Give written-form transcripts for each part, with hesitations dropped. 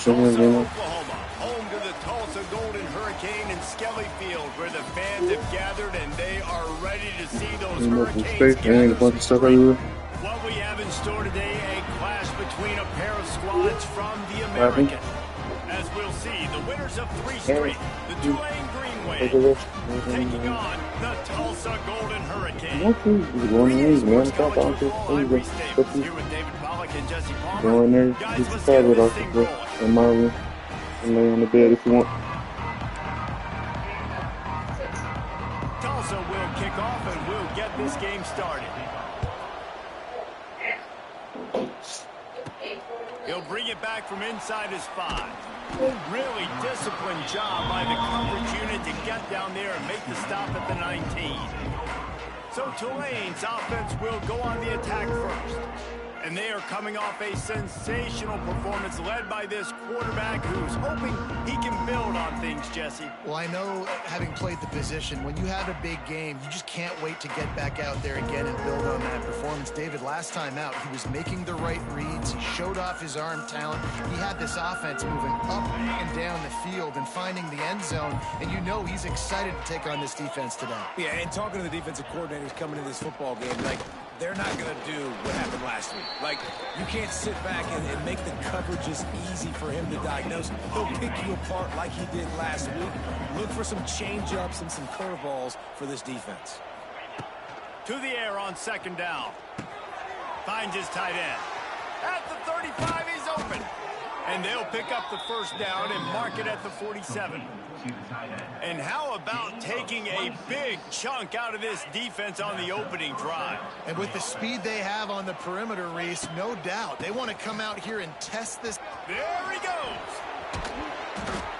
Tulsa, Oklahoma, home to the Tulsa Golden Hurricane in Skelly Field, where the fans have gathered and they are ready to see those Hurricanes gather some strength. What we have in store today, a clash between a pair of squads from the American. As we'll see, the winners of 3 straight, the Tulane Green Wave, taking on the Tulsa Golden Hurricane. Here with David Pollack and Jesse Palmer. Go in there, get your tablet off the Marvin, and lay on the bed if you want. Tulsa will kick off and we'll get this game started. He'll bring it back from inside his 5. Really disciplined job by the coverage unit to get down there and make the stop at the 19. So Tulane's offense will go on the attack first. And they are coming off a sensational performance led by this quarterback who's hoping he can build on things, Jesse. Well, I know, having played the position, when you have a big game, you just can't wait to get back out there again and build on that performance. David, last time out, he was making the right reads. He showed off his arm talent. He had this offense moving up and down the field and finding the end zone. And you know he's excited to take on this defense today. Yeah, and talking to the defensive coordinators coming into this football game, like, they're not going to do what happened last week. Like, you can't sit back and make the coverages easy for him to diagnose. He'll pick you apart like he did last week. Look for some change-ups and some curveballs for this defense. To the air on 2nd down. Finds his tight end. At the 35, he's open. And they'll pick up the 1st down and mark it at the 47. And how about taking a big chunk out of this defense on the opening drive? And with the speed they have on the perimeter, Reese, no doubt. They want to come out here and test this. There he goes.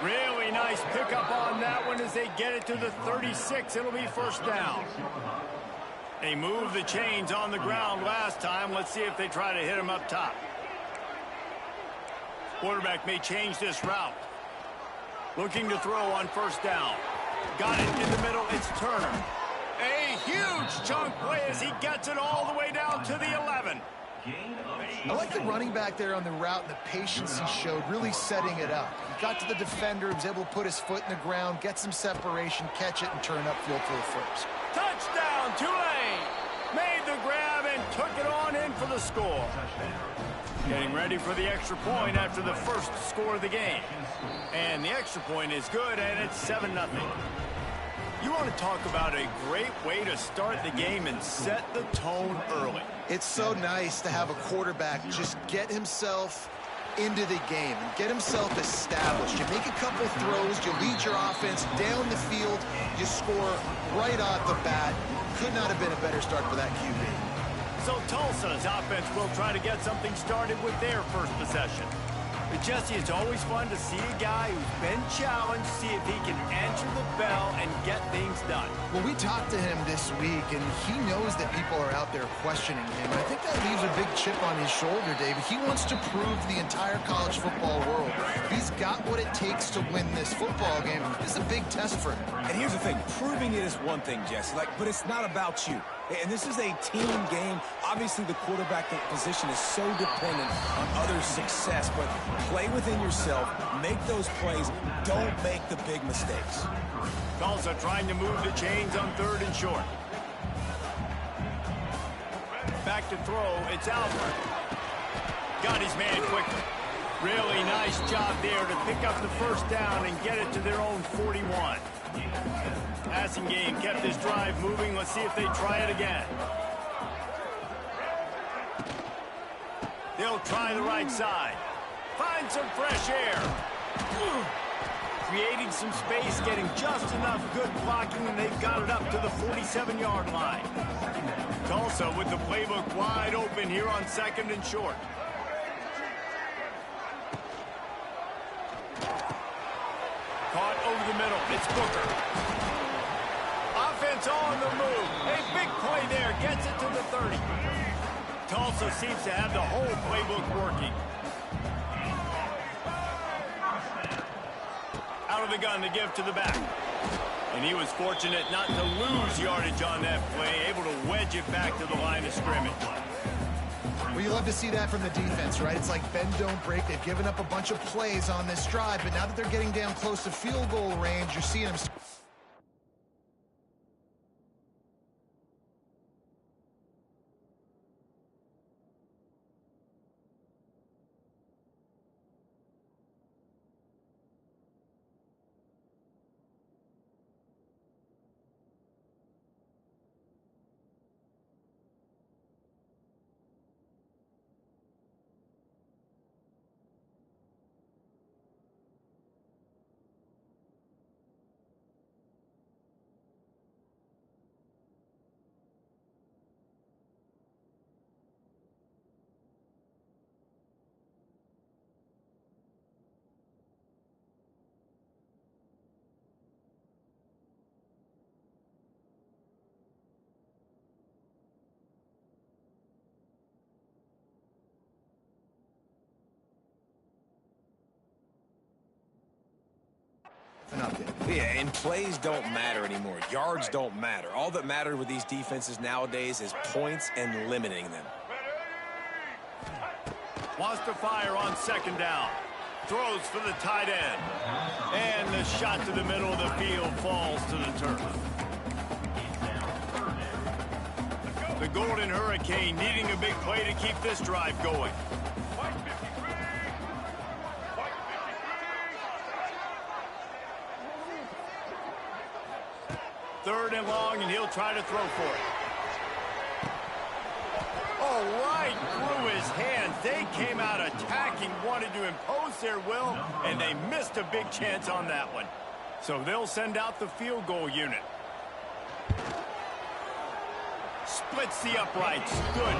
Really nice pickup on that one as they get it to the 36. It'll be 1st down. They moved the chains on the ground last time. Let's see if they try to hit him up top. Quarterback may change this route. Looking to throw on 1st down. Got it in the middle. It's Turner. A huge chunk play as he gets it all the way down to the 11. I like the running back there on the route and the patience he showed, really setting it up. He got to the defender, was able to put his foot in the ground, get some separation, catch it, and turn upfield for the 1st. Touchdown, Tulane! Made the grab and took it on in for the score. Getting ready for the extra point after the 1st score of the game. And the extra point is good, and it's 7-0. You want to talk about a great way to start the game and set the tone early. It's so nice to have a quarterback just get himself into the game and get himself established. You make a couple throws, you lead your offense down the field, you score right off the bat. Could not have been a better start for that QB. So Tulsa's offense will try to get something started with their 1st possession. But Jesse, it's always fun to see a guy who's been challenged, see if he can answer the bell and get things done. Well, we talked to him this week, and he knows that people are out there questioning him. I think that leaves a big chip on his shoulder, David. He wants to prove to the entire college football world he's got what it takes to win this football game. This is a big test for him. And here's the thing, proving it is one thing, Jesse, but it's not about you. And this is a team game. Obviously, the quarterback position is so dependent on others' success, but play within yourself, make those plays, don't make the big mistakes. Tulsa trying to move the chains on 3rd and short. Back to throw, it's Albert. Got his man quickly. Really nice job there to pick up the first down and get it to their own 41. Passing game kept this drive moving. Let's see if they try it again. They'll try the right side. Find some fresh air. Creating some space, getting just enough good blocking, and they've got it up to the 47-yard line. Tulsa with the playbook wide open here on 2nd and short. Caught over the middle. It's Booker. Offense on the move. A big play there. Gets it to the 30. Tulsa seems to have the whole playbook working. Out of the gun to give to the back. And he was fortunate not to lose yardage on that play. Able to wedge it back to the line of scrimmage. Well, you love to see that from the defense, right? It's like bend, don't break. They've given up a bunch of plays on this drive, but now that they're getting down close to field goal range, you're seeing them... An update. Yeah, and plays don't matter anymore. Yards don't matter. All that matters with these defenses nowadays is points and limiting them. Wants to fire on 2nd down. Throws for the tight end. And the shot to the middle of the field falls to the turf. The Golden Hurricane needing a big play to keep this drive going. Third and long, and he'll try to throw for it. Oh, right through his hands. They came out attacking, wanted to impose their will, and they missed a big chance on that one. So they'll send out the field goal unit. Splits the uprights. Good.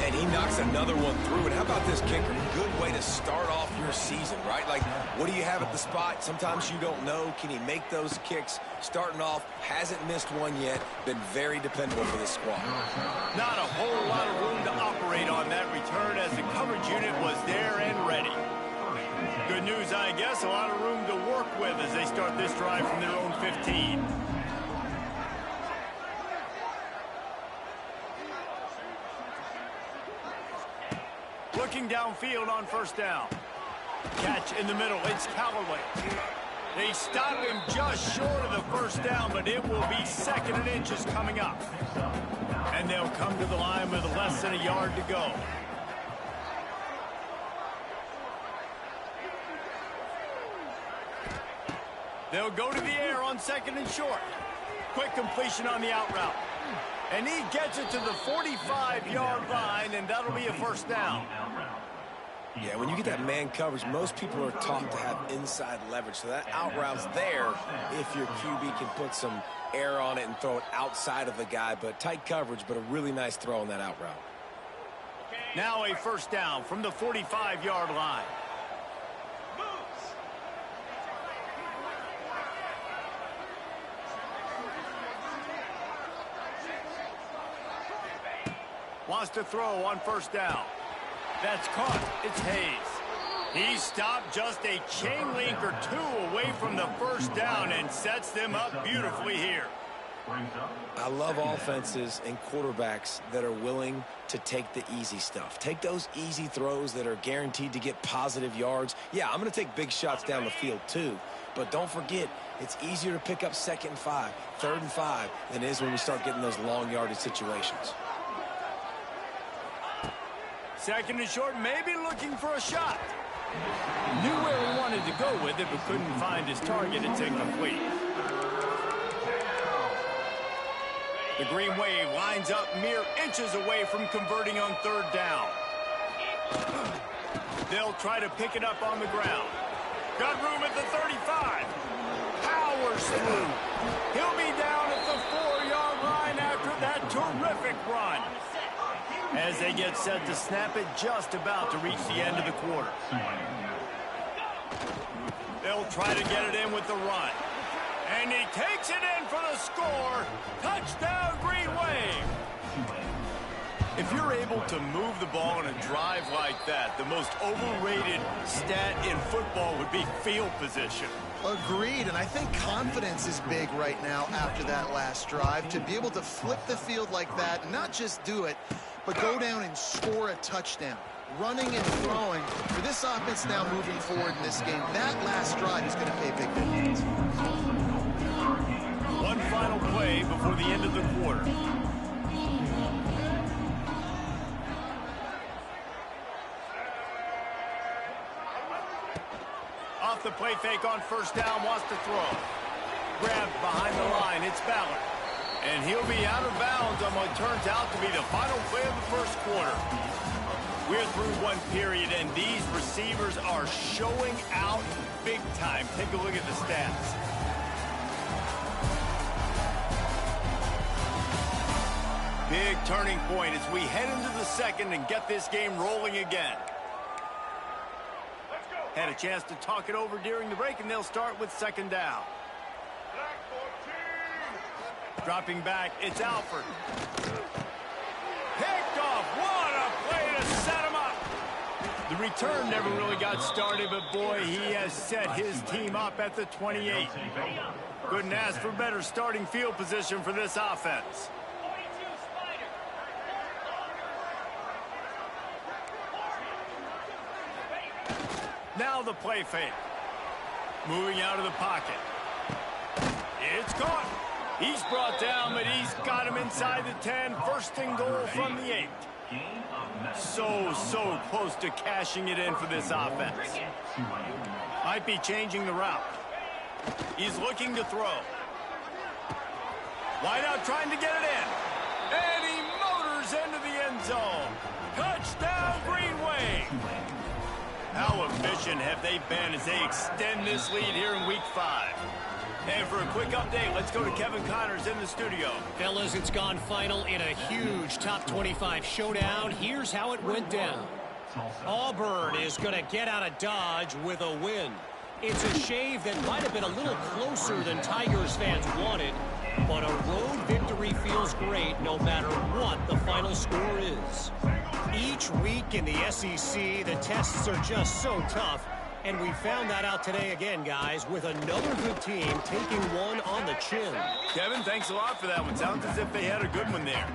And he knocks another one through. And how about this kicker? Good way to start off your season, right? Like, what do you have at the spot? Sometimes you don't know. Can he make those kicks? Starting off, hasn't missed one yet. Been very dependable for this squad. Not a whole lot of room to operate on that return as the coverage unit was there and ready. Good news, I guess. A lot of room to work with as they start this drive from their own 15. Looking downfield on 1st down. Catch in the middle. It's Callaway. They stop him just short of the 1st down, but it will be 2nd and inches coming up. And they'll come to the line with less than a yard to go. They'll go to the air on 2nd and short. Quick completion on the out route. And he gets it to the 45-yard line, and that'll be a 1st down. Yeah, when you get that man coverage, most people are taught to have inside leverage. So that out route's there if your QB can put some air on it and throw it outside of the guy. But tight coverage, but a really nice throw on that out route. Okay, Now a first down from the 45-yard line. Wants to throw on first down. That's caught. It's Hayes. He stopped just a chain link or two away from the first down and sets them up beautifully here. I love offenses and quarterbacks that are willing to take the easy stuff. Take those easy throws that are guaranteed to get positive yards. Yeah, I'm going to take big shots down the field too. But don't forget, it's easier to pick up 2nd and 5, 3rd and 5 than it is when we start getting those long yardage situations. 2nd and short, maybe looking for a shot. Knew where he wanted to go with it, but couldn't find his target. It's incomplete. The Green Wave lines up mere inches away from converting on 3rd down. They'll try to pick it up on the ground. Got room at the 35. Powers through. He'll be down at the 4-yard line after that terrific run. As they get set to snap it, just about to reach the end of the quarter. They'll try to get it in with the run. And he takes it in for the score. Touchdown, Green Wave. If you're able to move the ball in a drive like that, the most overrated stat in football would be field position. Agreed, and I think confidence is big right now after that last drive. To be able to flip the field like that, and not just do it, but go down and score a touchdown. Running and throwing. For this offense now moving forward in this game, that last drive is going to pay big dividends. One final play before the end of the quarter. Off the play fake on first down, wants to throw. Grabbed behind the line, it's Ballard. And he'll be out of bounds on what turns out to be the final play of the first quarter. We're through one period, and these receivers are showing out big time. Take a look at the stats. Big turning point as we head into the second and get this game rolling again. Had a chance to talk it over during the break, and they'll start with 2nd down. Dropping back, it's Alford. Picked off. What a play to set him up. The return never really got started, but boy, he has set his team up at the 28. Couldn't ask for better starting field position for this offense. Now the play fake. Moving out of the pocket. It's caught. He's brought down, but he's got him inside the 10. 1st and goal from the 8. So close to cashing it in for this offense. Might be changing the route. He's looking to throw. Wide out trying to get it in. And he motors into the end zone. Touchdown, Green Wave. How efficient have they been as they extend this lead here in Week 5? And for a quick update, let's go to Kevin Connors in the studio. Fellas, it's gone final in a huge top 25 showdown. Here's how it went down. Auburn is going to get out of Dodge with a win. It's a shave that might have been a little closer than Tigers fans wanted, but a road victory feels great no matter what the final score is. Each week in the SEC, the tests are just so tough. And we found that out today again, guys, with another good team taking one on the chin. Kevin, thanks a lot for that one. Sounds as if they had a good one there.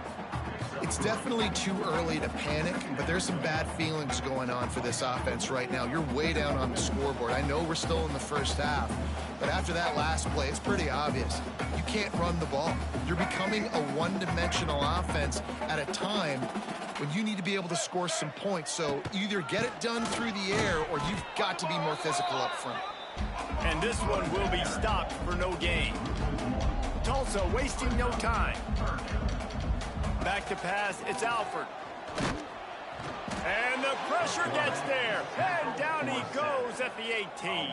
It's definitely too early to panic, but there's some bad feelings going on for this offense right now. You're way down on the scoreboard. I know we're still in the first half, but after that last play, it's pretty obvious. You can't run the ball. You're becoming a one-dimensional offense at a time when you need to be able to score some points. So either get it done through the air or you've got to be more physical up front. And this one will be stopped for no gain. Tulsa wasting no time. Back to pass, it's Alford. And the pressure gets there. And down he goes at the 18.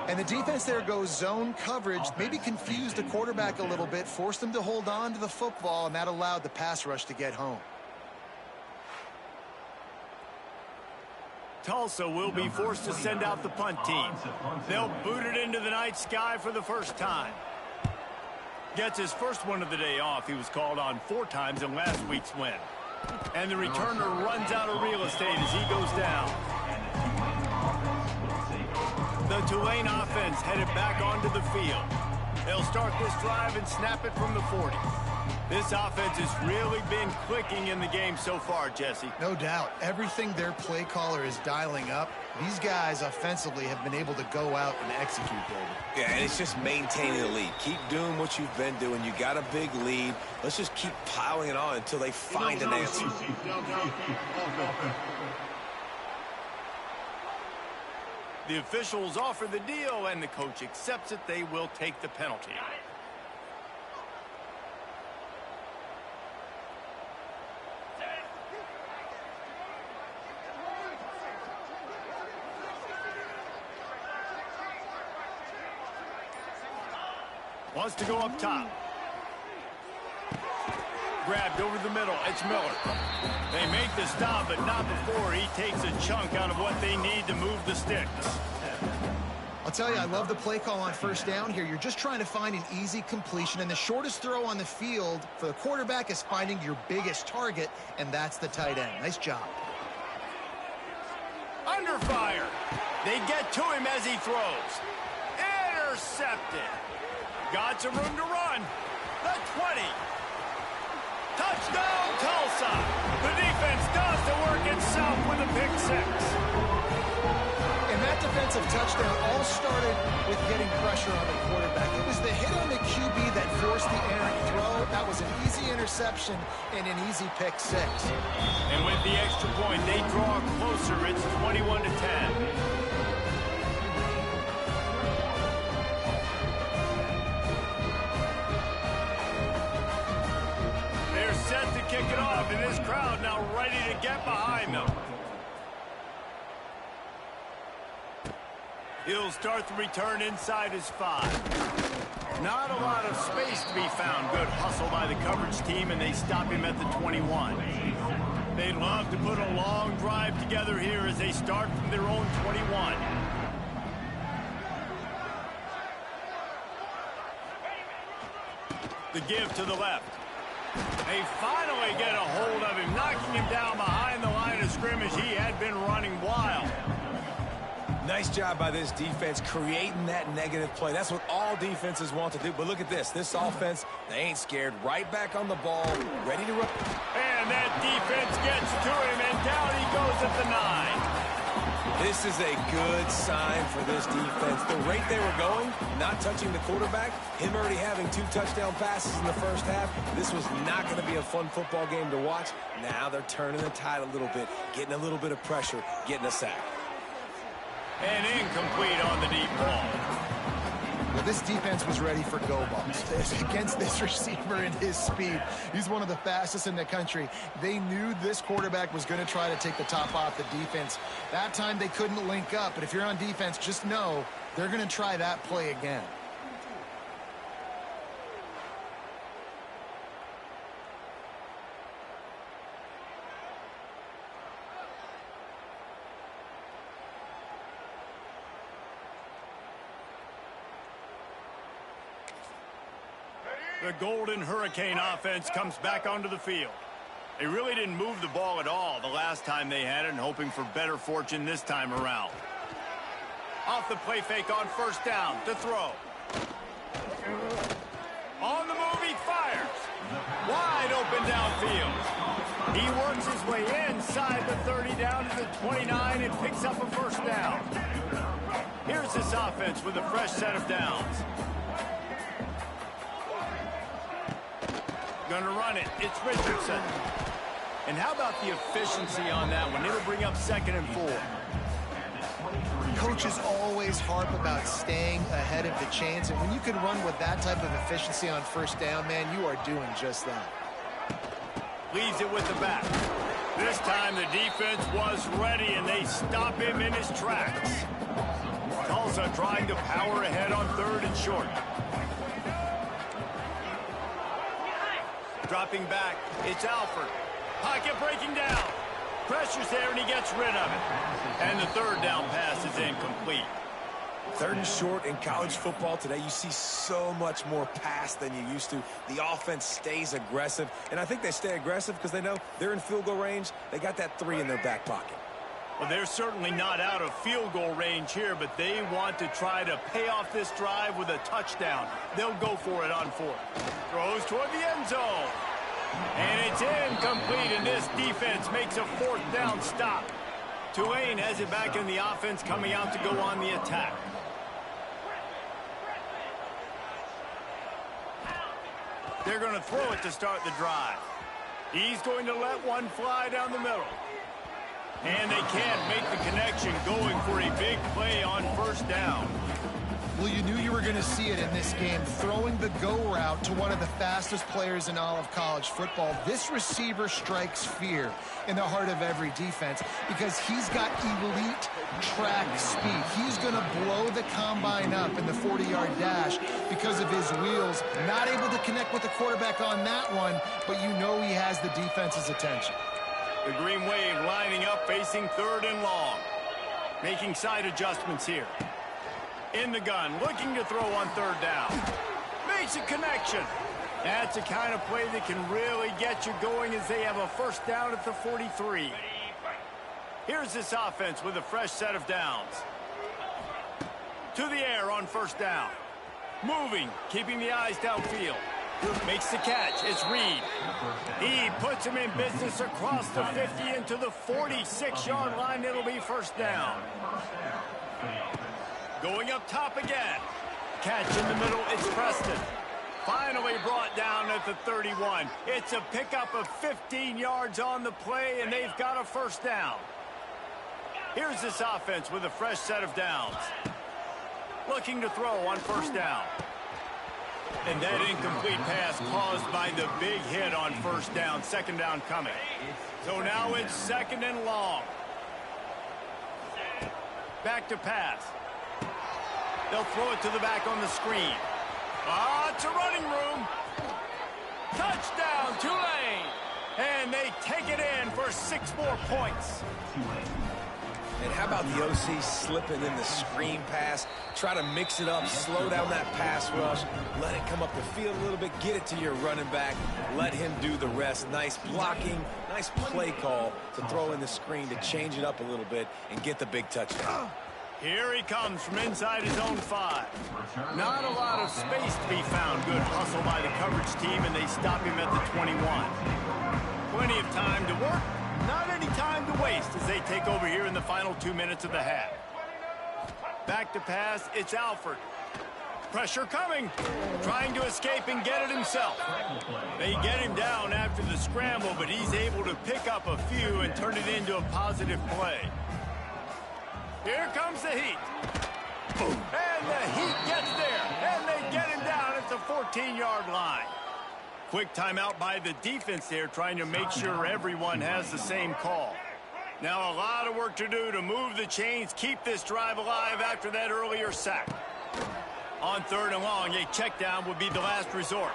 And the defense there goes zone coverage, maybe confused the quarterback a little bit, forced him to hold on to the football, and that allowed the pass rush to get home. Tulsa will be forced to send out the punt team. They'll boot it into the night sky for the first time. Gets his first one of the day off. He was called on 4 times in last week's win. And the returner runs out of real estate as he goes down. The Tulane offense headed back onto the field. They'll start this drive and snap it from the 40. This offense has really been clicking in the game so far, Jesse. No doubt. Everything their play caller is dialing up, these guys offensively have been able to go out and execute, David. Yeah, and it's just maintaining the lead. Keep doing what you've been doing. You got a big lead. Let's just keep piling it on until they find an answer. The officials offer the deal, and the coach accepts it. They will take the penalty. Wants to go up top. Grabbed over the middle. It's Miller. They make the stop, but not before he takes a chunk out of what they need to move the sticks. I'll tell you, I love the play call on first down here. You're just trying to find an easy completion, and the shortest throw on the field for the quarterback is finding your biggest target, and that's the tight end. Nice job. Under fire. They get to him as he throws. Intercepted. Got some room to run. The 20. Touchdown, Tulsa. The defense does the work itself with a pick 6. And that defensive touchdown all started with getting pressure on the quarterback. It was the hit on the QB that forced the errant throw. That was an easy interception and an easy pick 6. And with the extra point, they draw closer. It's 21-10. Set to kick it off, and this crowd now ready to get behind them. He'll start the return inside his 5. Not a lot of space to be found. Good hustle by the coverage team, and they stop him at the 21. They'd love to put a long drive together here as they start from their own 21. The give to the left. They finally get a hold of him, knocking him down behind the line of scrimmage. He had been running wild. Nice job by this defense creating that negative play. That's what all defenses want to do. But look at this. This offense, they ain't scared. Right back on the ball, ready to run. And that defense gets to him, and down he goes at the 9. This is a good sign for this defense. The rate they were going, not touching the quarterback, him already having 2 touchdown passes in the first half, this was not going to be a fun football game to watch. Now they're turning the tide a little bit, getting a little bit of pressure, getting a sack. And incomplete on the deep ball. Well, this defense was ready for go balls against this receiver and his speed. He's one of the fastest in the country. They knew this quarterback was going to try to take the top off the defense. That time they couldn't link up, but if you're on defense, just know they're going to try that play again. The Golden Hurricane offense comes back onto the field. They really didn't move the ball at all the last time they had it, and hoping for better fortune this time around. Off the play fake on first down to throw. On the move, he fires. Wide open downfield. He works his way inside the 30 down to the 29 and picks up a first down. Here's this offense with a fresh set of downs. Gonna run it. It's Richardson. And how about the efficiency on that one? It'll bring up 2nd and 4. Coaches always harp about staying ahead of the chains, and when you can run with that type of efficiency on first down, man, you are doing just that. Leaves it with the back. This time the defense was ready, and they stop him in his tracks. Tulsa trying to power ahead on 3rd and short. Dropping back, it's Alford. Pocket breaking down. Pressure's there, and he gets rid of it. And the third down pass is incomplete. 3rd and short in college football today, you see so much more pass than you used to. The offense stays aggressive, and I think they stay aggressive because they know they're in field goal range. They got that 3 in their back pocket. Well, they're certainly not out of field goal range here, but they want to try to pay off this drive with a touchdown. They'll go for it on 4th. Throws toward the end zone. And it's incomplete, and this defense makes a 4th down stop. Tulane has it back in the offense, coming out to go on the attack. They're going to throw it to start the drive. He's going to let one fly down the middle. And they can't make the connection, going for a big play on 1st down. Well, you knew you were going to see it in this game, throwing the go route to one of the fastest players in all of college football. This receiver strikes fear in the heart of every defense because he's got elite track speed. He's going to blow the combine up in the 40-yard dash because of his wheels. Not able to connect with the quarterback on that one, but you know he has the defense's attention. The Green Wave lining up, facing 3rd and long. Making side adjustments here. In the gun, looking to throw on 3rd down. Makes a connection. That's the kind of play that can really get you going as they have a 1st down at the 43. Here's this offense with a fresh set of downs. To the air on 1st down. Moving, keeping the eyes downfield. Makes the catch. It's Reed. He puts him in business across the 50 into the 46-yard line. It'll be 1st down. Going up top again. Catch in the middle. It's Preston. Finally brought down at the 31. It's a pickup of 15 yards on the play, and they've got a 1st down. Here's this offense with a fresh set of downs. Looking to throw on 1st down. And that incomplete pass caused by the big hit on 1st down. 2nd down coming. So now it's 2nd and long. Back to pass. They'll throw it to the back on the screen. It's a running room. Touchdown, Tulane. And they take it in for 6 more points. And how about the OC slipping in the screen pass? Try to mix it up, slow down that pass rush, let it come up the field a little bit, get it to your running back, let him do the rest. Nice blocking, nice play call to throw in the screen to change it up a little bit and get the big touchdown. Here he comes from inside his own 5. Not a lot of space to be found. Good hustle by the coverage team, and they stop him at the 21. Plenty of time to work. Not any time to waste as they take over here in the final 2 minutes of the half. Back to pass, it's Alford. Pressure coming. Trying to escape and get it himself. They get him down after the scramble, but he's able to pick up a few and turn it into a positive play. Here comes the Heat. And the Heat gets there. And they get him down at the 14-yard line. Quick timeout by the defense there, trying to make sure everyone has the same call. Now a lot of work to do to move the chains, keep this drive alive after that earlier sack. On 3rd and long, a check down would be the last resort.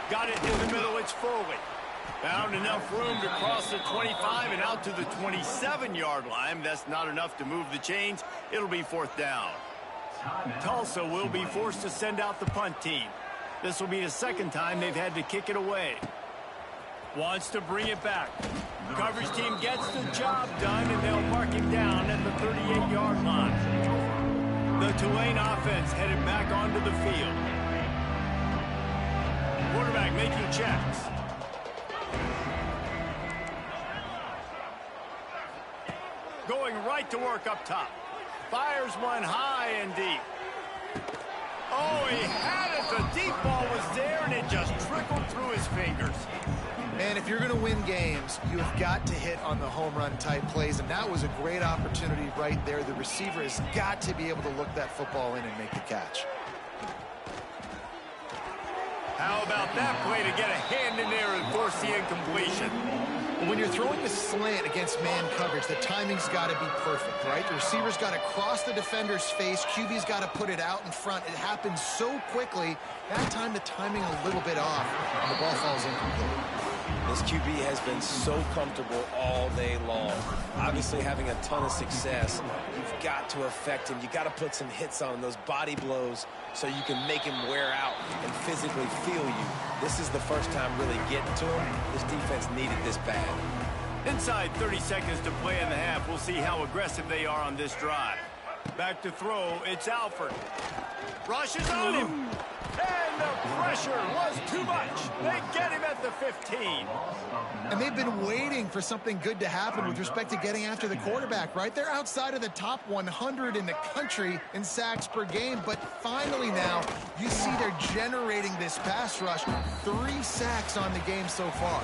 Got it in the middle, it's Foley. Found enough room to cross the 25 and out to the 27-yard line. That's not enough to move the chains. It'll be 4th down. Tulsa will be forced to send out the punt team. This will be the 2nd time they've had to kick it away. Wants to bring it back. Coverage team gets the job done, and they'll mark him down at the 38-yard line. The Tulane offense headed back onto the field. Quarterback making checks. Going right to work up top. Fires one high and deep. Oh, he had it. The deep ball was there, and it just trickled through his fingers. And if you're going to win games, you have got to hit on the home run type plays, and that was a great opportunity right there. The receiver has got to be able to look that football in and make the catch. How about that play to get a hand in there and force the incompletion? When you're throwing a slant against man coverage, the timing's got to be perfect, right? The receiver's got to cross the defender's face. QB's got to put it out in front. It happens so quickly. That time, the timing a little bit off, and the ball falls incomplete. This QB has been so comfortable all day long. Obviously having a ton of success. You've got to affect him. You've got to put some hits on him, those body blows, so you can make him wear out and physically feel you. This is the first time really getting to him. This defense needed this bad. Inside 30 seconds to play in the half. We'll see how aggressive they are on this drive. Back to throw, it's Alford. Rushes on him. And the pressure was too much. They get him at the 15. And they've been waiting for something good to happen with respect to getting after the quarterback, right? They're outside of the top 100 in the country in sacks per game, but finally now you see they're generating this pass rush. 3 sacks on the game so far.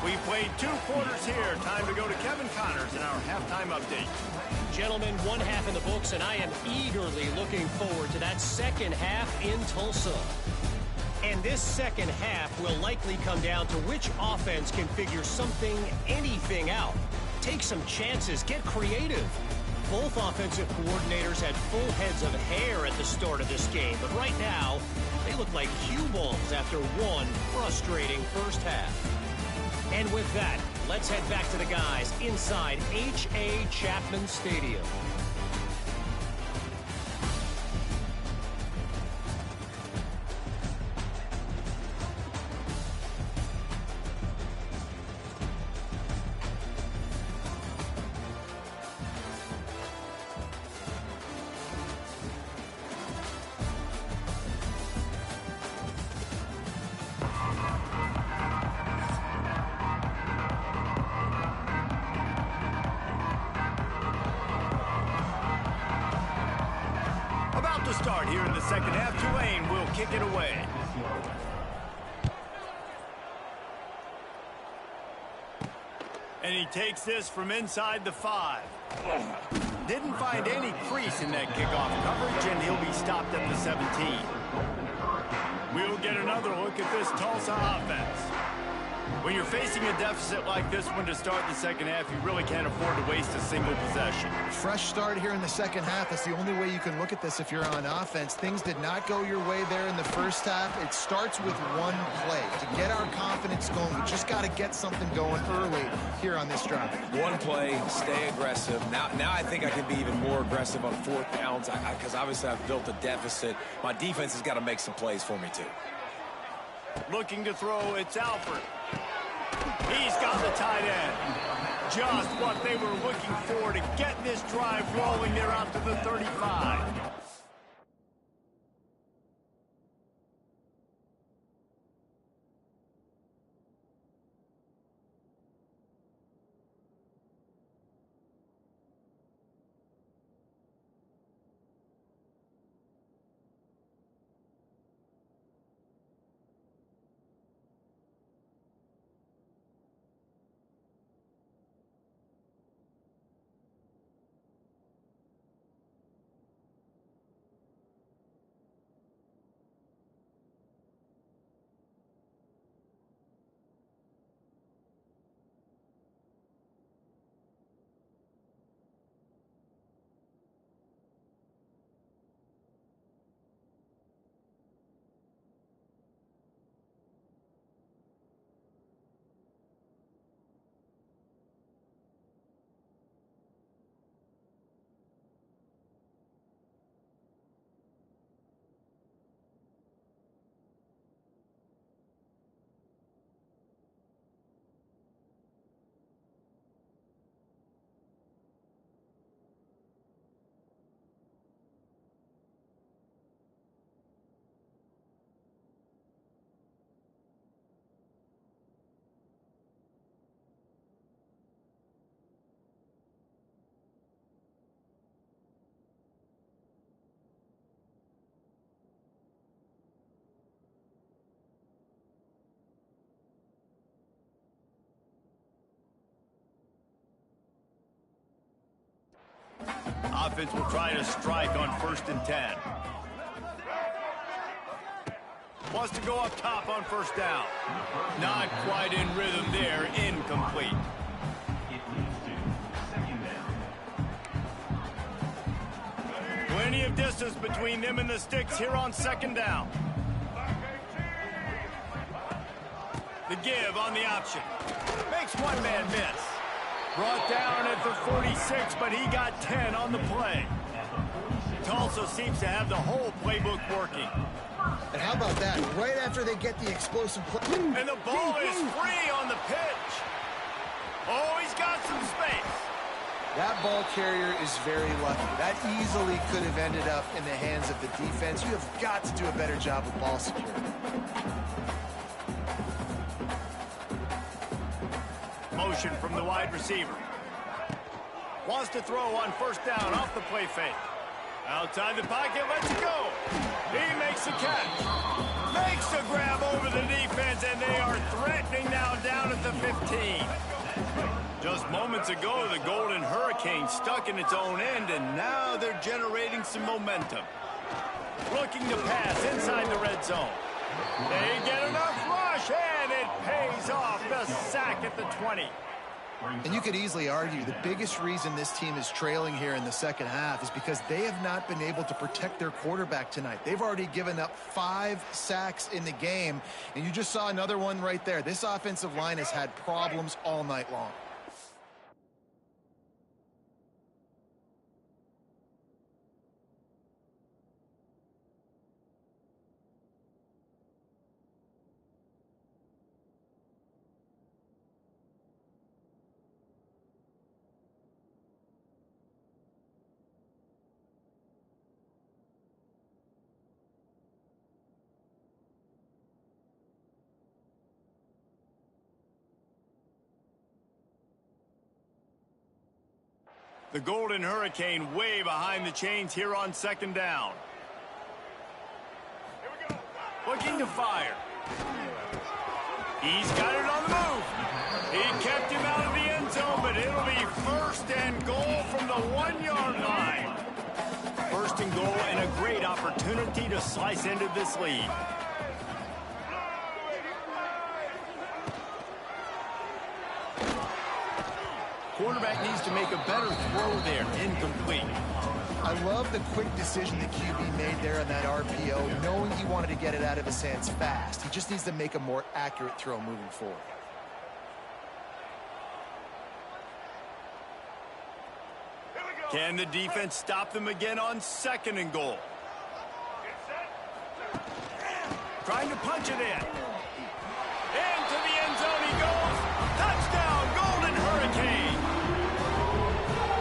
We played 2 quarters here. Time to go to Kevin Connors in our halftime update. Gentlemen, 1 half in the books, and I am eagerly looking forward to that second half in Tulsa. And this second half will likely come down to which offense can figure something, anything out. Take some chances, get creative. Both offensive coordinators had full heads of hair at the start of this game, but right now, they look like cue balls after one frustrating first half. And with that, let's head back to the guys inside H.A. Chapman Stadium. To start here in the second half, Tulane will kick it away. And he takes this from inside the 5. Didn't find any crease in that kickoff coverage, and he'll be stopped at the 17. We'll get another look at this Tulsa offense. When you're facing a deficit like this one to start the second half, you really can't afford to waste a single possession. Fresh start here in the second half. That's the only way you can look at this if you're on offense. Things did not go your way there in the first half. It starts with one play. To get our confidence going, we just got to get something going early here on this drive. One play, stay aggressive. Now I think I can be even more aggressive on 4th downs because obviously I've built a deficit. My defense has got to make some plays for me too. Looking to throw, it's Alford. He's got the tight end. Just what they were looking for to get this drive rolling there out to the 35. Offense will try to strike on 1st and 10. Wants to go up top on 1st down. Not quite in rhythm there. Incomplete. Plenty of distance between them and the sticks here on 2nd down. The give on the option. Makes one man miss. Brought down at the 46, but he got 10 on the play. Tulsa seems to have the whole playbook working. And how about that? Right after they get the explosive play. And the ball is free on the pitch. Oh, he's got some space. That ball carrier is very lucky. That easily could have ended up in the hands of the defense. You have got to do a better job with ball security. Motion from the wide receiver. Wants to throw on first down off the play fake. Outside the pocket, lets it go. He makes the catch. Makes the grab over the defense, and they are threatening now down at the 15. Just moments ago, the Golden Hurricane stuck in its own end, and now they're generating some momentum. Looking to pass inside the red zone. They get enough rush, and it pays off. The sack at the 20. And you could easily argue the biggest reason this team is trailing here in the second half is because they have not been able to protect their quarterback tonight. They've already given up 5 sacks in the game, and you just saw another one right there. This offensive line has had problems all night long. The Golden Hurricane way behind the chains here on second down. Looking to fire. He's got it on the move. He kept him out of the end zone, but it'll be first and goal from the 1-yard line. First and goal and a great opportunity to slice into this lead. Quarterback needs to make a better throw there. Incomplete. I love the quick decision the QB made there on that RPO, knowing he wanted to get it out of his hands fast. He just needs to make a more accurate throw moving forward. Can the defense stop them again on second and goal? Trying to punch it in. Into the end zone he goes. Touchdown, Golden Hurricane.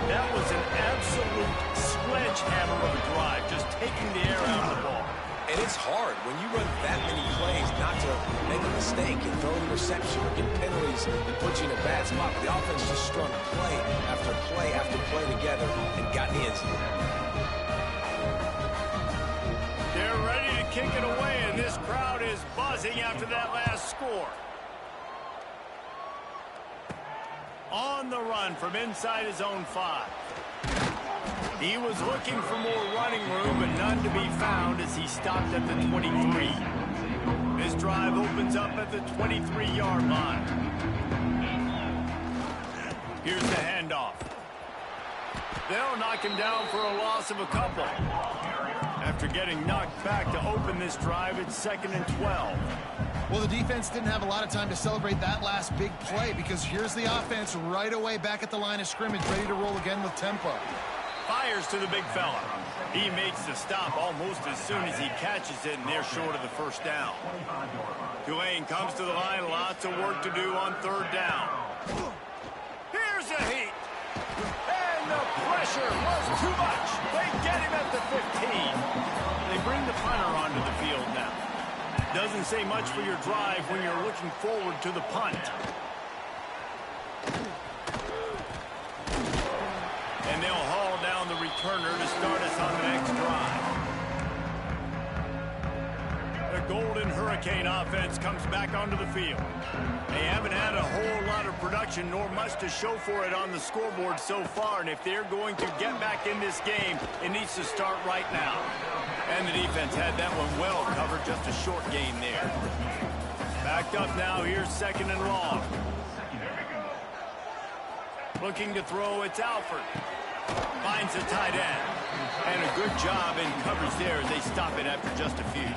That was an absolute sledgehammer of a drive, just taking the air out of the ball. And it's hard when you run that many plays not to make a mistake and throw an interception or get penalties and put you in a bad spot. But the offense just strung play after play after play together and got in the end zone. They're ready to kick it away, and this crowd is buzzing after that last score. On the run from inside his own 5. He was looking for more running room, but none to be found as he stopped at the 23. This drive opens up at the 23-yard line. Here's the handoff. They'll knock him down for a loss of a couple. After getting knocked back to open this drive, it's 2nd and 12. Well, the defense didn't have a lot of time to celebrate that last big play because here's the offense right away back at the line of scrimmage, ready to roll again with tempo. Fires to the big fella. He makes the stop almost as soon as he catches it, and they're short of the first down. Tulane comes to the line, lots of work to do on 3rd down. Here's a heat. And the pressure was too much. They get him at the 15. They bring the punter onto the field now. Doesn't say much for your drive when you're looking forward to the punt. And they'll haul down the returner to start us on the next drive. The Golden Hurricane offense comes back onto the field. They haven't had a whole lot of production nor much to show for it on the scoreboard so far, and if they're going to get back in this game, it needs to start right now. And the defense had that one well covered, just a short gain there. Backed up now, here's 2nd and long. Looking to throw, it's Alford. Finds the tight end. And a good job in coverage there as they stop it after just a few.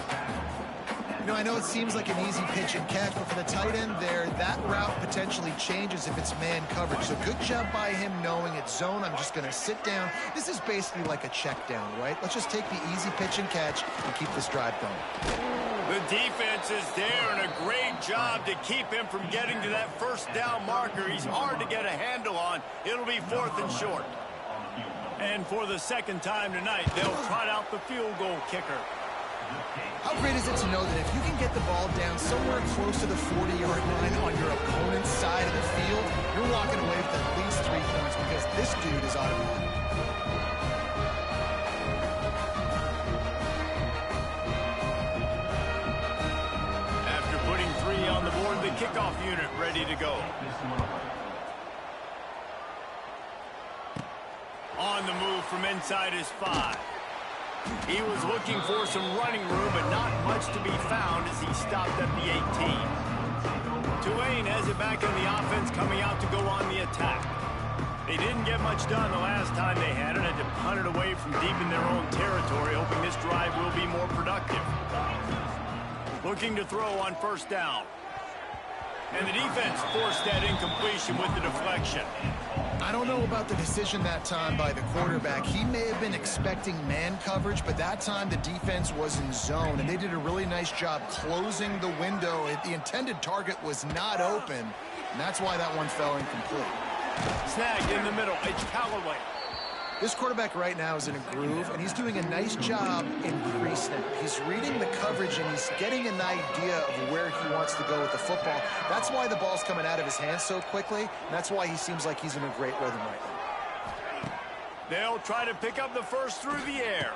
You know, I know it seems like an easy pitch and catch, but for the tight end there, that route potentially changes if it's man coverage. So good job by him knowing it's zone. I'm just going to sit down. This is basically like a check down, right? Let's just take the easy pitch and catch and keep this drive going. The defense is there, and a great job to keep him from getting to that first down marker. He's hard to get a handle on. It'll be 4th and short. And for the second time tonight, they'll trot out the field goal kicker. How great is it to know that if you can get the ball down somewhere close to the 40-yard line on your opponent's side of the field, you're walking away with at least 3 points because this dude is automatic. After putting 3 on the board, the kickoff unit ready to go. On the move from inside his 5. He was looking for some running room, but not much to be found as he stopped at the 18. Tulane has it back in the offense, coming out to go on the attack. They didn't get much done the last time they had it. Had to punt it away from deep in their own territory, hoping this drive will be more productive. Looking to throw on first down. And the defense forced that incompletion with the deflection. I don't know about the decision that time by the quarterback. He may have been expecting man coverage, but that time the defense was in zone, and they did a really nice job closing the window. The intended target was not open, and that's why that one fell incomplete. Snagged in the middle. It's Callaway. This quarterback right now is in a groove, and he's doing a nice job in pre-snap. He's reading the coverage, and he's getting an idea of where he wants to go with the football. That's why the ball's coming out of his hands so quickly, and that's why he seems like he's in a great rhythm right now. They'll try to pick up the first through the air.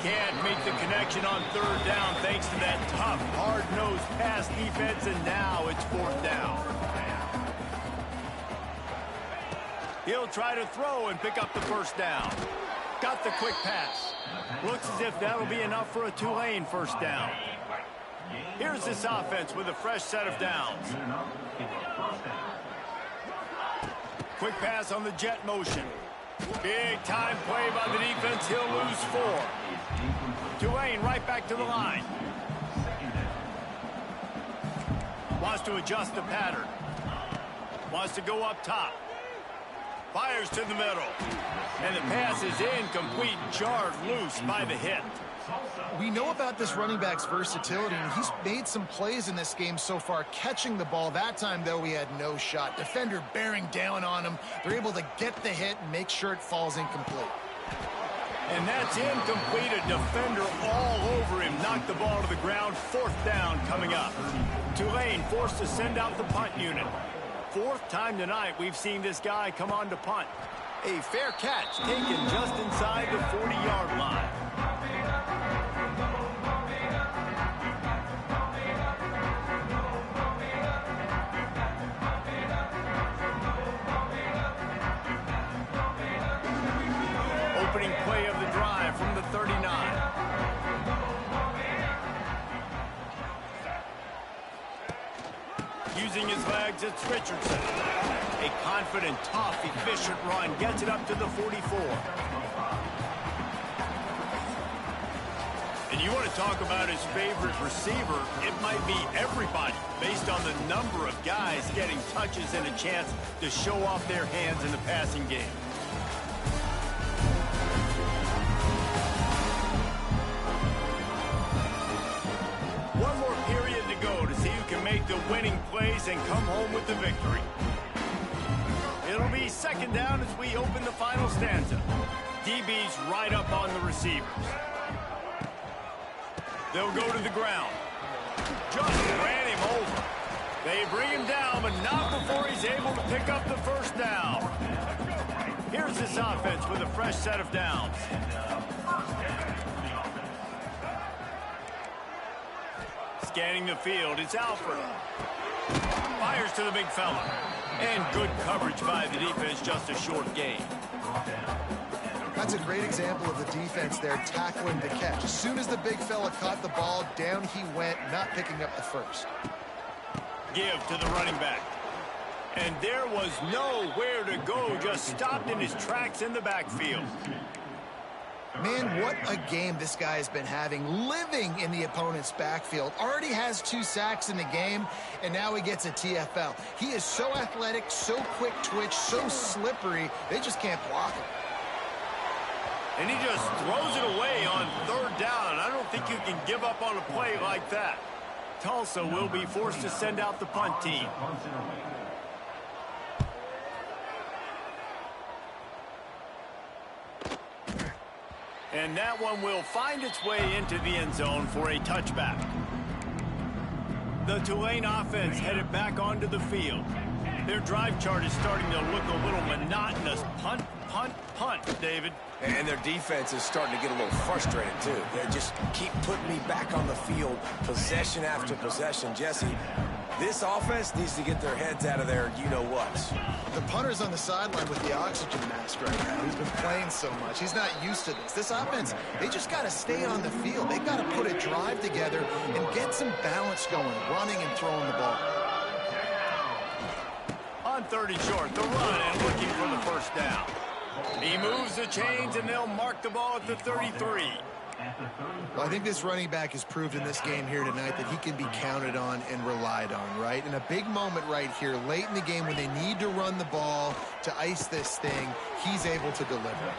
Can't make the connection on 3rd down thanks to that tough, hard-nosed pass defense, and now it's 4th down. He'll try to throw and pick up the first down. Got the quick pass. Looks as if that'll be enough for a Tulane first down. Here's this offense with a fresh set of downs. Quick pass on the jet motion. Big time play by the defense. He'll lose 4. Tulane right back to the line. Wants to adjust the pattern. Wants to go up top. Fires to the middle. And the pass is incomplete, jarred loose by the hit. We know about this running back's versatility, and he's made some plays in this game so far, catching the ball. That time, though, he had no shot. Defender bearing down on him. They're able to get the hit and make sure it falls incomplete. And that's incomplete. A defender all over him. Knocked the ball to the ground. 4th down coming up. Tulane forced to send out the punt unit. 4th time tonight we've seen this guy come on to punt. A fair catch taken just inside the 40-yard line. Opening play of the drive from the 39. Using his legs, it's Richardson. A confident, tough, efficient run gets it up to the 44. And you want to talk about his favorite receiver, it might be everybody, based on the number of guys getting touches and a chance to show off their hands in the passing game. One more period to go to see who can make the winning plays and come home with the victory. It'll be 2nd down as we open the final stanza. DB's right up on the receivers. They'll go to the ground. Just ran him over. They bring him down, but not before he's able to pick up the first down. Here's this offense with a fresh set of downs. Scanning the field, it's Alfred. Fires to the big fella. And good coverage by the defense, just a short gain. That's a great example of the defense there tackling the catch. As soon as the big fella caught the ball, down he went, not picking up the first. Give to the running back. And there was nowhere to go, just stopped in his tracks in the backfield. Man, what a game this guy has been having, living in the opponent's backfield. Already has 2 sacks in the game, and now he gets a TFL. He is so athletic, so quick twitch, so slippery, they just can't block him. And he just throws it away on 3rd down. I don't think you can give up on a play like that. Tulsa will be forced to send out the punt team. And that one will find its way into the end zone for a touchback. The Tulane offense headed back onto the field. Their drive chart is starting to look a little monotonous. Punt, punt, punt, David. And their defense is starting to get a little frustrated, too. They just keep putting me back on the field, possession after possession. Jesse, this offense needs to get their heads out of there, you-know-what. The punter's on the sideline with the oxygen mask right now. He's been playing so much. He's not used to this. This offense, they just got to stay on the field. They've got to put a drive together and get some balance going, running and throwing the ball. On 30 short, the run and looking for the 1st down. He moves the chains, and they'll mark the ball at the 33. Well, I think this running back has proved in this game here tonight that he can be counted on and relied on, right? In a big moment right here, late in the game when they need to run the ball to ice this thing, he's able to deliver.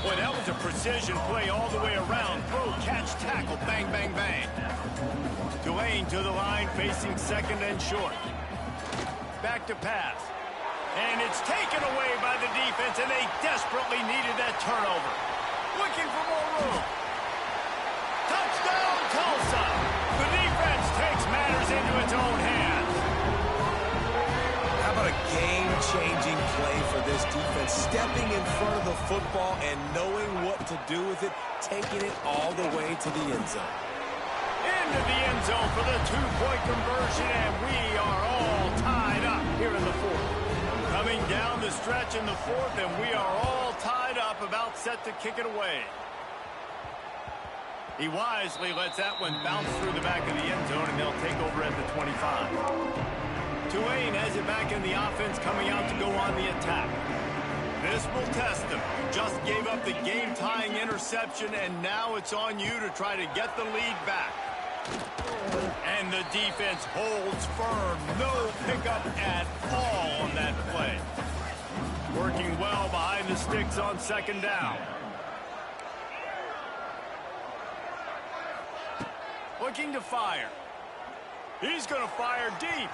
Boy, that was a precision play all the way around. Throw, catch, tackle, bang, bang, bang. Tulane to the line, facing 2nd and short. Back to pass. And it's taken away by the defense, and they desperately needed that turnover. Looking for more room. Touchdown, Tulsa! The defense takes matters into its own hands. How about a game-changing play for this defense? Stepping in front of the football and knowing what to do with it, taking it all the way to the end zone. Into the end zone for the 2-point conversion, and we are all tied up here in the 4th. Coming down the stretch in the 4th, and we are all tied up, about set to kick it away. He wisely lets that one bounce through the back of the end zone, and they'll take over at the 25. Tulane has it back in the offense, coming out to go on the attack. This will test them. Just gave up the game-tying interception, and now it's on you to try to get the lead back. And the defense holds firm. No pickup at all on that play. Working well behind the sticks on 2nd down. Looking to fire. He's going to fire deep.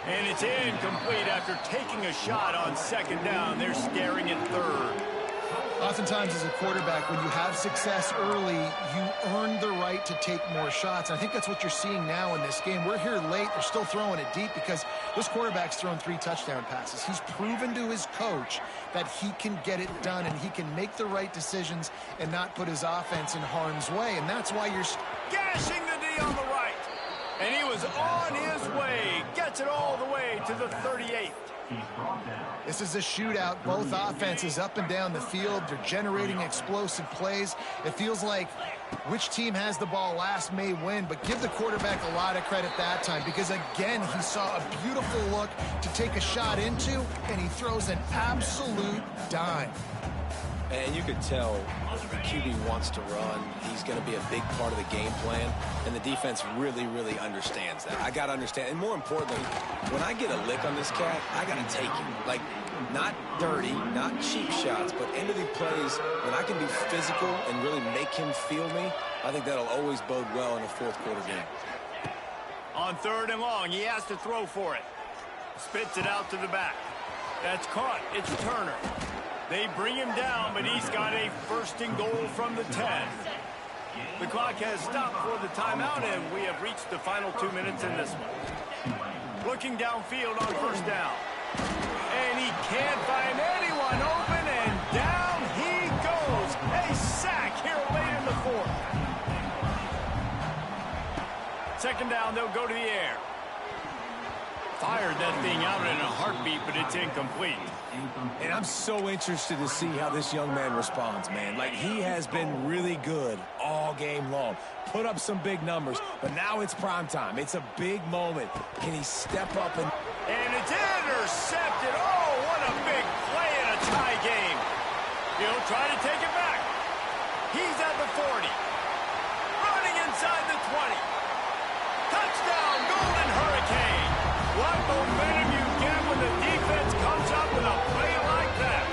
And it's incomplete after taking a shot on 2nd down. They're scaring it 3rd. Oftentimes as a quarterback, when you have success early, you earn the right to take more shots. I think that's what you're seeing now in this game. We're here late. They're still throwing it deep because this quarterback's thrown 3 touchdown passes. He's proven to his coach that he can get it done and he can make the right decisions and not put his offense in harm's way. And that's why you're gashing the D on the right. And he was on his way. Gets it all the way to the 38. This is a shootout. Both offenses up and down the field. They're generating explosive plays. It feels like which team has the ball last may win, but give the quarterback a lot of credit that time because, again, he saw a beautiful look to take a shot into, and he throws an absolute dime. And you could tell the QB wants to run. He's going to be a big part of the game plan. And the defense really, really understands that. I got to understand. And more importantly, when I get a lick on this cat, I got to take him. Like, not dirty, not cheap shots, but into the plays when I can be physical and really make him feel me, I think that'll always bode well in a 4th quarter game. On 3rd and long, he has to throw for it. Spits it out to the back. That's caught. It's Turner. They bring him down, but he's got a 1st and goal from the 10. The clock has stopped for the timeout, and we have reached the final 2 minutes in this one. Looking downfield on 1st down. And he can't find anyone open, and down he goes. A sack here late in the 4th. 2nd down, they'll go to the air. Fired that thing out in a heartbeat, but it's incomplete. And I'm so interested to see how this young man responds, man. Like, he has been really good all game long. Put up some big numbers, but now it's prime time. It's a big moment. Can he step up and... And it's intercepted. Oh, what a big play in a tie game. He'll try to take it back. He's at the 40. Running inside the 20. Touchdown, Golden Hurricane. What momentum you get when the defense comes up with a play like that.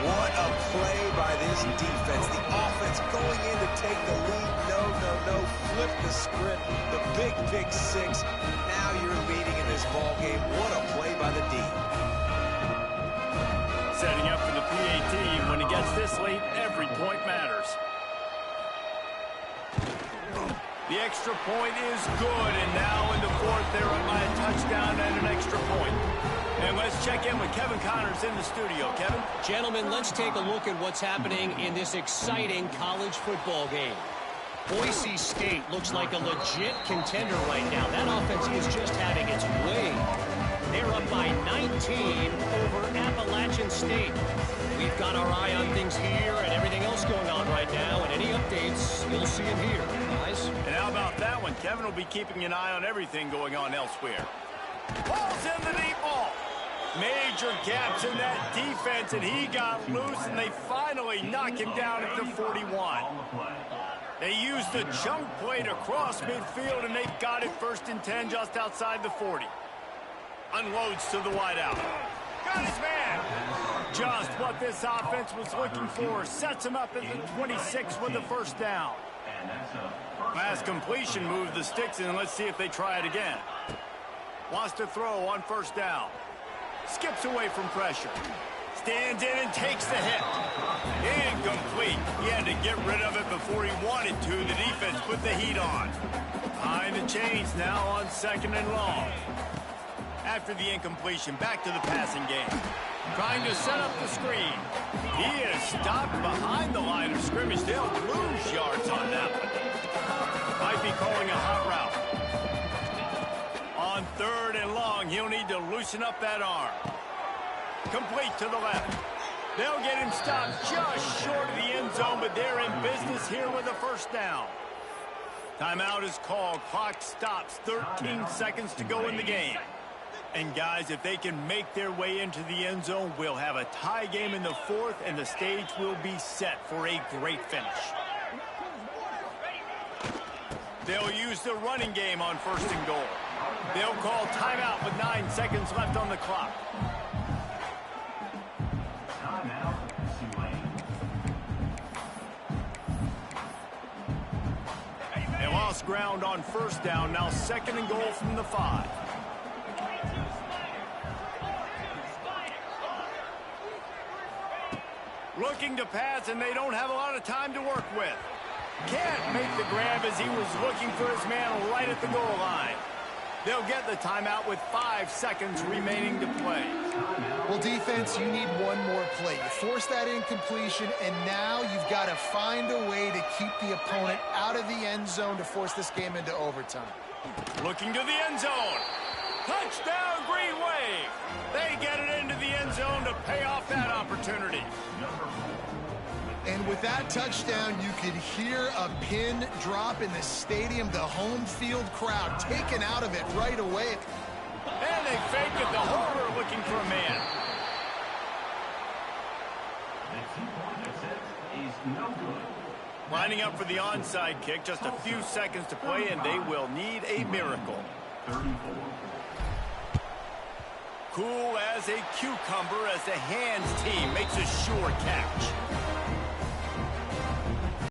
What a play by this defense. The offense going in to take the lead. No. Flip the script. The big pick six. Now you're leading in this ball game. What a play by the D. Setting up for the PAT. When he gets this late, every point matters. The extra point is good, and now in the fourth, they're up by a touchdown and an extra point. And let's check in with Kevin Connors in the studio. Kevin? Gentlemen, let's take a look at what's happening in this exciting college football game. Boise State looks like a legit contender right now. That offense is just having its way. They're up by 19 over Appalachian State. We've got our eye on things here and everything else going on right now, and any updates, you'll see them here, guys. And how about that one? Kevin will be keeping an eye on everything going on elsewhere. Ball's in the deep ball. Major gaps in that defense, and he got loose, and they finally knock him down at the 41. They used the chunk play to cross midfield, and they've got it 1st and 10 just outside the 40. Unloads to the wideout. Got his man. Just what this offense was looking for. Sets him up at the 26 with the first down. Pass completion moved the sticks in, and let's see if they try it again. Wants to throw on 1st down. Skips away from pressure. Stands in and takes the hit. Incomplete. He had to get rid of it before he wanted to. The defense put the heat on. Behind the chains now on 2nd and long. After the incompletion, back to the passing game. Trying to set up the screen. He is stopped behind the line of scrimmage. They'll lose yards on that one. Might be calling a hot route. On 3rd and long, he'll need to loosen up that arm. Complete to the left. They'll get him stopped just short of the end zone, but they're in business here with a 1st down. Timeout is called. Clock stops. 13 seconds to go in the game. And guys, if they can make their way into the end zone, we'll have a tie game in the 4th, and the stage will be set for a great finish. They'll use the running game on 1st and goal. They'll call timeout with 9 seconds left on the clock. They lost ground on 1st down. Now 2nd and goal from the 5. Looking to pass, and they don't have a lot of time to work with. Can't make the grab as he was looking for his man right at the goal line. They'll get the timeout with 5 seconds remaining to play. Well, defense, you need one more play. You force that incompletion, and now you've got to find a way to keep the opponent out of the end zone to force this game into overtime. Looking to the end zone. Touchdown, Green Wave. They get it into the end zone to pay off that opportunity. And with that touchdown, you could hear a pin drop in the stadium. The home field crowd taken out of it right away. And they fake it. The holder looking for a man. Lining up for the onside kick. Just a few seconds to play, and they will need a miracle. Cool as a cucumber as the hands team makes a sure catch.